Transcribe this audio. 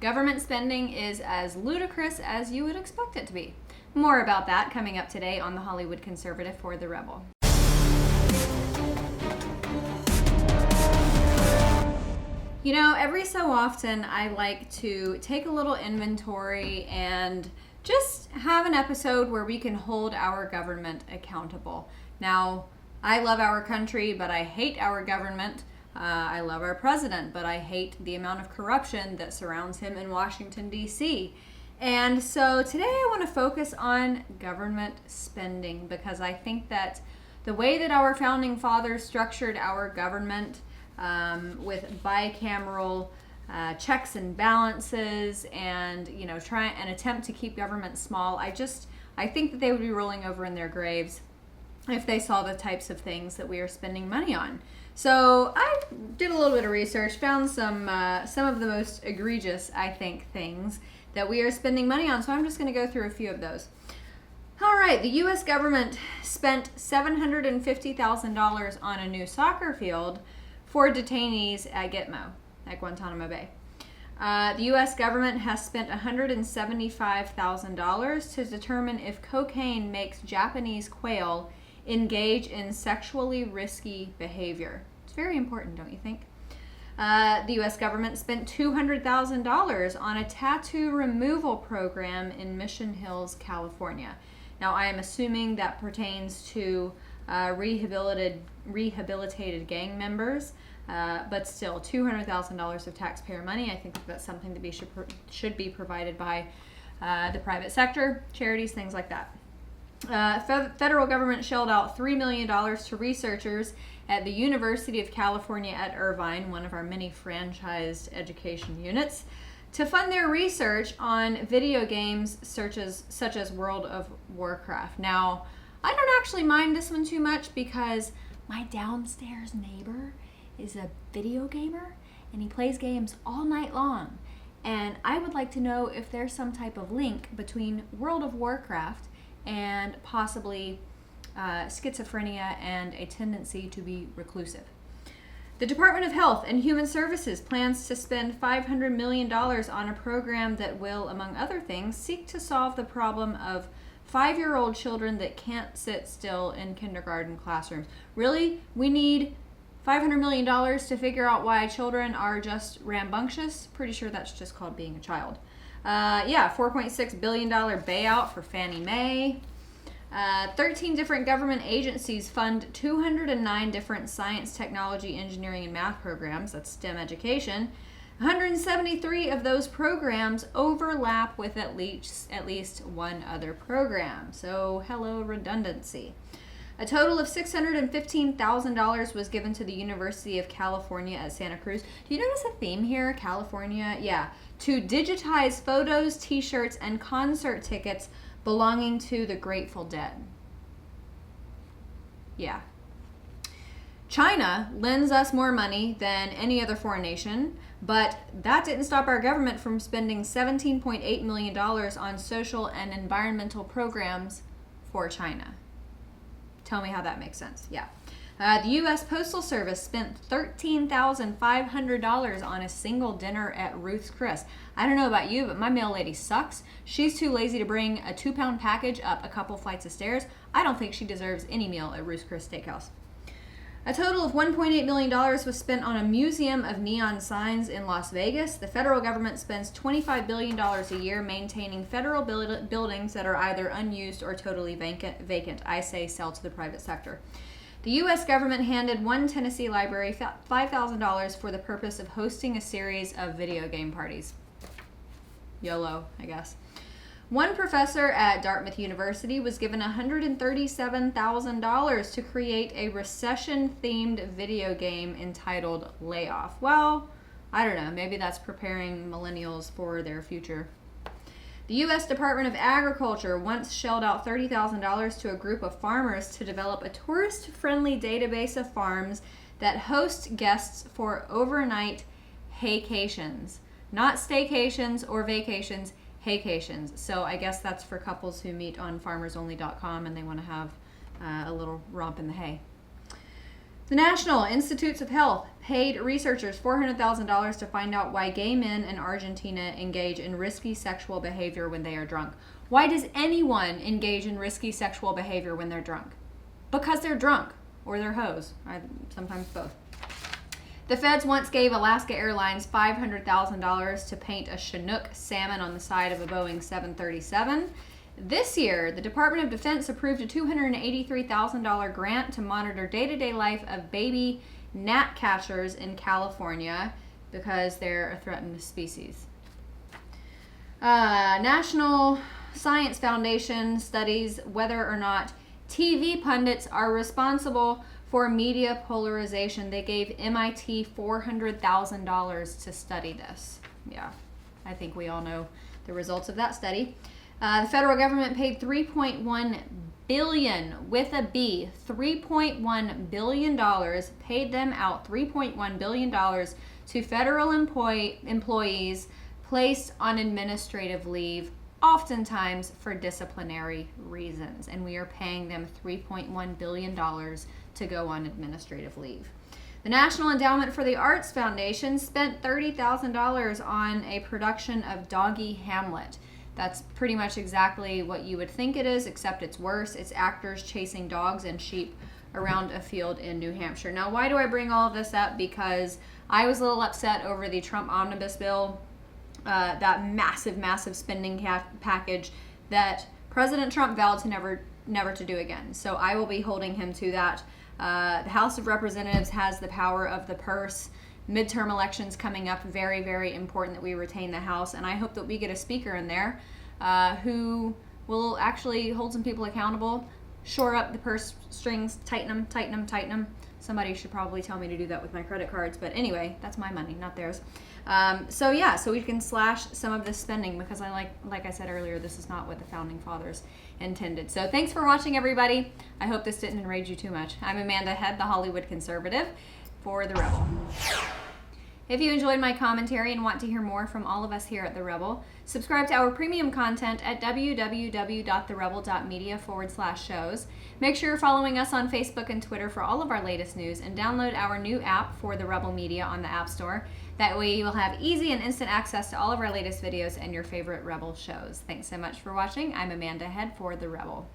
Government spending is as ludicrous as you would expect it to be. More about that coming up today on The Hollywood Conservative for The Rebel. You know, every so often I like to take a little inventory and just have an episode where we can hold our government accountable. Now, I love our country, but I hate our government. I love our president, but I hate the amount of corruption that surrounds him in Washington, D.C. And so today I want to focus on government spending, because I think that the way that our founding fathers structured our government with bicameral checks and balances and, try and attempt to keep government small, I think that they would be rolling over in their graves if they saw the types of things that we are spending money on. So I did a little bit of research, found some of the most egregious, I think, things that we are spending money on. So I'm just going to go through a few of those. All right, the U.S. government spent $750,000 on a new soccer field for detainees at Gitmo, at Guantanamo Bay. The U.S. government has spent $175,000 to determine if cocaine makes Japanese quail engage in sexually risky behavior. It's very important, don't you think? The U.S. government spent $200,000 on a tattoo removal program in Mission Hills, California. Now, I am assuming that pertains to rehabilitated gang members, but still, $200,000 of taxpayer money. I think that's something that should be provided by the private sector, charities, things like that. Federal government shelled out $3 million to researchers at the University of California at Irvine, one of our many franchised education units, to fund their research on video games such as World of Warcraft. Now, I don't actually mind this one too much because my downstairs neighbor is a video gamer and he plays games all night long. And I would like to know if there's some type of link between World of Warcraft and possibly schizophrenia and a tendency to be reclusive. The Department of Health and Human Services plans to spend $500 million on a program that will, among other things, seek to solve the problem of 5-year-old children that can't sit still in kindergarten classrooms. Really? We need $500 million to figure out why children are just rambunctious? Pretty sure that's just called being a child. $4.6 billion payout for Fannie Mae. 13 different government agencies fund 209 different science, technology, engineering, and math programs. That's STEM education. 173 of those programs overlap with at least one other program. So, hello, redundancy. A total of $615,000 was given to the University of California at Santa Cruz. Do you notice a theme here? California? Yeah. To digitize photos, t-shirts, and concert tickets belonging to the Grateful Dead. Yeah. China lends us more money than any other foreign nation, but that didn't stop our government from spending $17.8 million on social and environmental programs for China. Tell me how that makes sense. Yeah. The U.S. Postal Service spent $13,500 on a single dinner at Ruth's Chris. I don't know about you, but my mail lady sucks. She's too lazy to bring a 2-pound package up a couple flights of stairs. I don't think she deserves any meal at Ruth's Chris Steakhouse. A total of $1.8 million was spent on a museum of neon signs in Las Vegas. The federal government spends $25 billion a year maintaining federal buildings that are either unused or totally vacant. I say sell to the private sector. The U.S. government handed one Tennessee library $5,000 for the purpose of hosting a series of video game parties. YOLO, I guess. One professor at Dartmouth University was given $137,000 to create a recession-themed video game entitled Layoff. Well, I don't know. Maybe that's preparing millennials for their future. The U.S. Department of Agriculture once shelled out $30,000 to a group of farmers to develop a tourist-friendly database of farms that host guests for overnight haycations. Not staycations or vacations, haycations. So I guess that's for couples who meet on farmersonly.com and they want to have a little romp in the hay. The National Institutes of Health paid researchers $400,000 to find out why gay men in Argentina engage in risky sexual behavior when they are drunk. Why does anyone engage in risky sexual behavior when they're drunk? Because they're drunk, or they're hoes. Sometimes both. The feds once gave Alaska Airlines $500,000 to paint a Chinook salmon on the side of a Boeing 737. This year, the Department of Defense approved a $283,000 grant to monitor day-to-day life of baby gnat catchers in California because they're a threatened species. National Science Foundation studies whether or not TV pundits are responsible for media polarization. They gave MIT $400,000 to study this. Yeah, I think we all know the results of that study. The federal government paid $3.1 billion with a B, $3.1 billion, paid them out $3.1 billion to federal employees placed on administrative leave, oftentimes for disciplinary reasons. And we are paying them $3.1 billion to go on administrative leave. The National Endowment for the Arts Foundation spent $30,000 on a production of Doggy Hamlet. That's pretty much exactly what you would think it is, except it's worse. It's actors chasing dogs and sheep around a field in New Hampshire. Now, why do I bring all of this up? Because I was a little upset over the Trump omnibus bill, that massive, massive spending package that President Trump vowed to never to do again. So I will be holding him to that. The House of Representatives has the power of the purse. Midterm elections coming up, very, very important that we retain the House, and I hope that we get a speaker in there who will actually hold some people accountable, shore up the purse strings, tighten them, tighten them, tighten them. Somebody should probably tell me to do that with my credit cards, but anyway, that's my money, not theirs. So we can slash some of this spending because like I said earlier, this is not what the Founding Fathers intended. So thanks for watching, everybody. I hope this didn't enrage you too much. I'm Amanda Head, the Hollywood conservative for The Rebel. If you enjoyed my commentary and want to hear more from all of us here at The Rebel, subscribe to our premium content at www.therebel.media/shows. Make sure you're following us on Facebook and Twitter for all of our latest news, and download our new app for The Rebel Media on the App Store. That way you will have easy and instant access to all of our latest videos and your favorite Rebel shows. Thanks so much for watching. I'm Amanda Head for The Rebel.